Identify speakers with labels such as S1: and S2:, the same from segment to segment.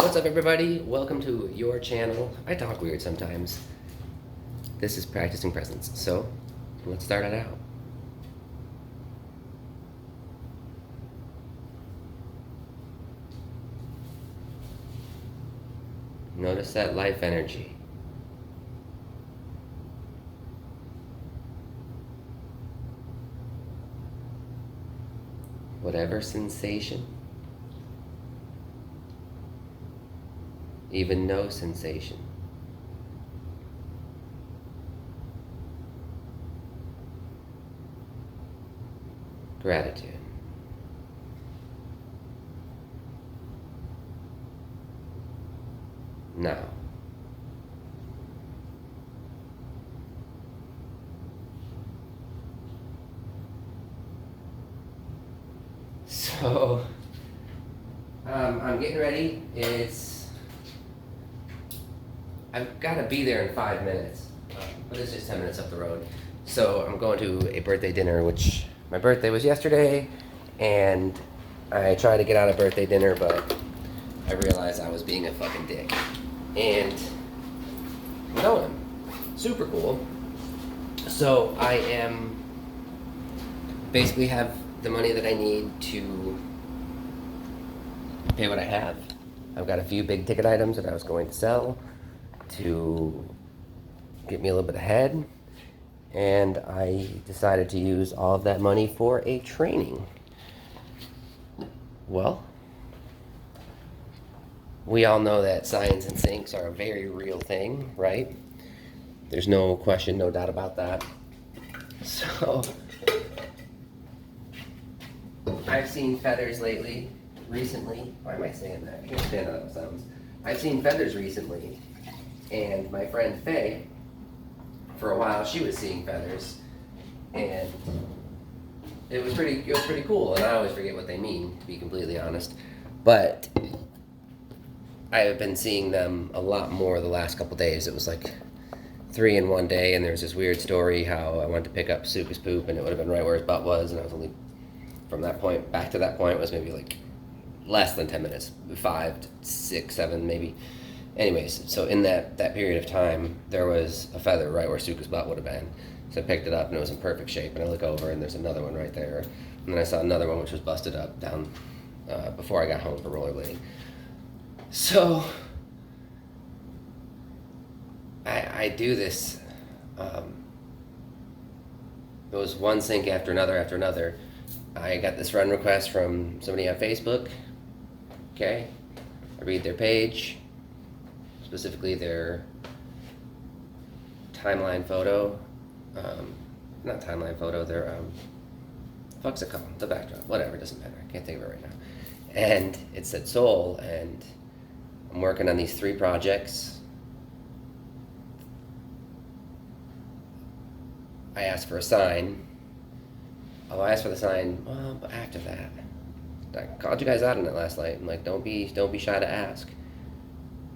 S1: What's up, everybody? Welcome to your channel. I talk weird sometimes. This is Practicing Presence, so let's start it out. Notice that life energy. Whatever sensation, even no sensation. Gratitude. Now. So, I'm getting ready. I've got to be there in 5 minutes, but it's just 10 minutes up the road. So I'm going to a birthday dinner, which my birthday was yesterday, and I tried to get out of birthday dinner, but I realized I was being a fucking dick. And I'm going. Super cool. So I am basically have the money that I need to pay what I have. I've got a few big ticket items that I was going to sell to get me a little bit ahead, and I decided to use all of that money for a training. Well, we all know that science and syncs are a very real thing, right? There's no question, no doubt about that. So, I've seen feathers recently. Why am I saying that? I can't stand how that sounds. I've seen feathers recently, and my friend Faye, for a while, she was seeing feathers, and it was pretty cool. And I always forget what they mean, to be completely honest. But I have been seeing them a lot more the last couple days. It was like 3 in one day, and there's this weird story how I went to pick up Suka's poop, and it would have been right where his butt was, and I was only from that point back to that point was maybe like less than 10 minutes, 5, 6, 7 maybe. Anyways, so in that period of time, there was a feather right where Suka's butt would have been. So I picked it up, and it was in perfect shape, and I look over, and there's another one right there. And then I saw another one which was busted up down before I got home for rollerblading. So I do this. It was one sink after another. I got this friend request from somebody on Facebook. Okay, I read their page, specifically their timeline photo. Not timeline photo, their fuck's it called? The backdrop, whatever, it doesn't matter. I can't think of it right now. And it said soul, and I'm working on these 3 projects. I asked for a sign. I asked for the sign, well, but after that, I called you guys out on it last night. I'm like, don't be shy to ask.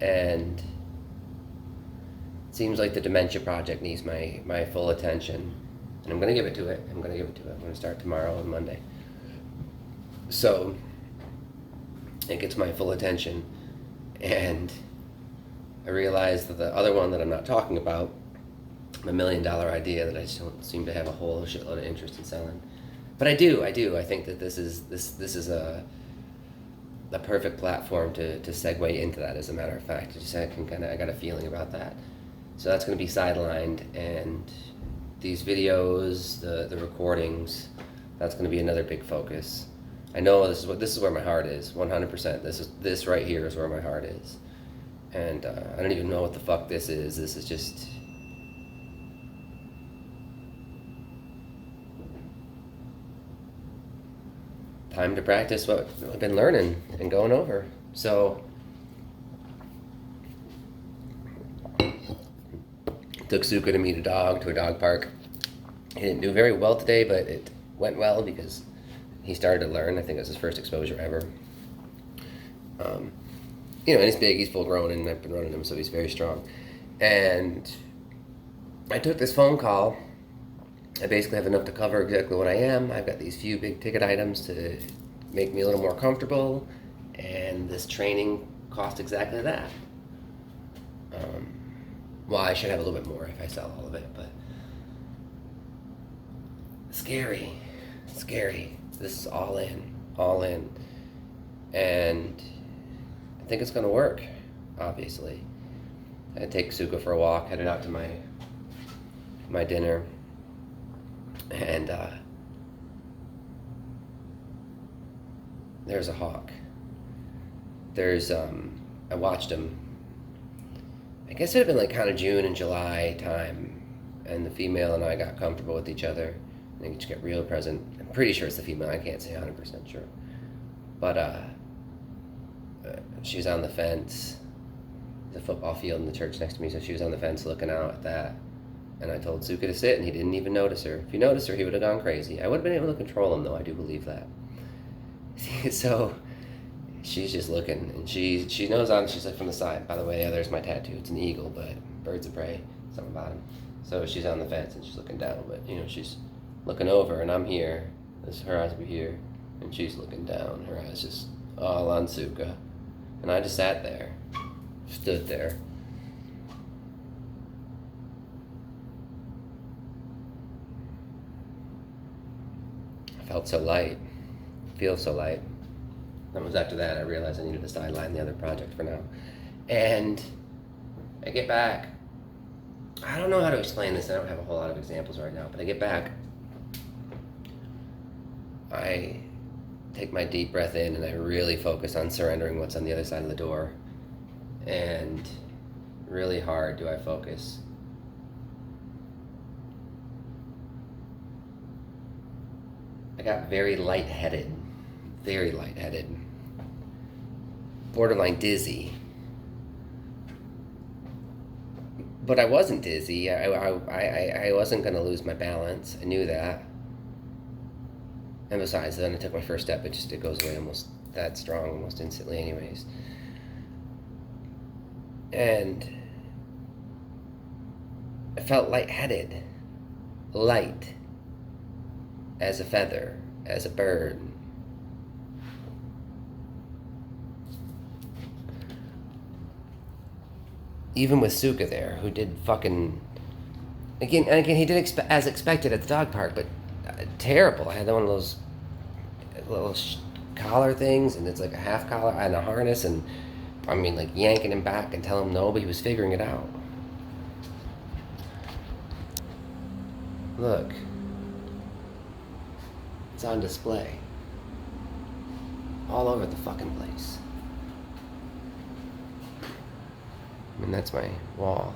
S1: And it seems like the Dementia Project needs my full attention. And I'm going to give it to it. I'm going to start tomorrow and Monday. So it gets my full attention. And I realized that the other one that I'm not talking about, my $1 million idea that I just don't seem to have a whole shitload of interest in selling. But I do. I think that this is a perfect platform to segue into that. As a matter of fact, I got a feeling about that. So that's going to be sidelined, and these videos, the recordings, that's going to be another big focus. I know this is where my heart is. 100%. This right here is where my heart is, and I don't even know what the fuck this is. This is just. Time to practice what I've been learning and going over. So, took Suka to meet a dog to a dog park. He didn't do very well today, but it went well because he started to learn. I think it was his first exposure ever. And he's big, he's full grown, and I've been running him, so he's very strong. And I took this phone call. I basically have enough to cover exactly what I am. I've got these few big ticket items to make me a little more comfortable, and this training cost exactly that. Well, I should have a little bit more if I sell all of it, but scary, scary. This is all in, and I think it's gonna work. Obviously, I take Suka for a walk, headed out to my dinner, and there's a hawk. I watched him. I guess it had been like kind of June and July time, and the female and I got comfortable with each other. I think she got real present. I'm pretty sure it's the female. I can't say 100% sure, but she was on the fence. The football field in the church next to me, so she was on the fence looking out at that. And I told Suka to sit, and he didn't even notice her. If he noticed her, he would have gone crazy. I would have been able to control him, though. I do believe that. So she's just looking, and she knows she's like from the side. By the way, there's my tattoo. It's an eagle, but birds of prey, something about him. So she's on the fence, and she's looking down, but she's looking over, and I'm here. Her eyes were here, and she's looking down. Her eyes just all on Suka, and I just sat there, stood there. I felt so light. Feel so light. That was after that I realized I needed to sideline the other project for now. And I get back. I don't know how to explain this. I don't have a whole lot of examples right now, but I get back. I take my deep breath in and I really focus on surrendering what's on the other side of the door. And really hard do I focus. I got very lightheaded, borderline dizzy. But I wasn't dizzy. I wasn't going to lose my balance. I knew that. And besides, then I took my first step. It goes away almost that strong, almost instantly anyways. And I felt lightheaded, light as a feather, as a bird. Even with Suka there, who did fucking... Again, he did as expected at the dog park, but terrible. I had one of those little collar things, and it's like a half collar and a harness, and I mean, like yanking him back and telling him no, but he was figuring it out. Look. It's on display. All over the fucking place. I mean, that's my wall.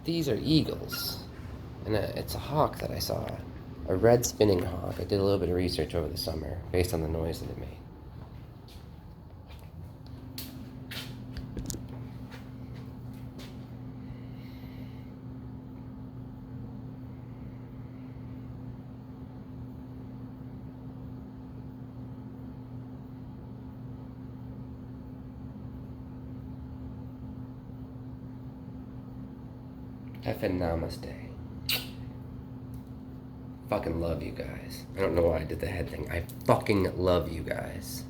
S1: These are eagles. And it's a hawk that I saw. A red spinning hawk. I did a little bit of research over the summer based on the noise that it made. Effing namaste. Fucking love you guys. I don't know why I did the head thing. I fucking love you guys.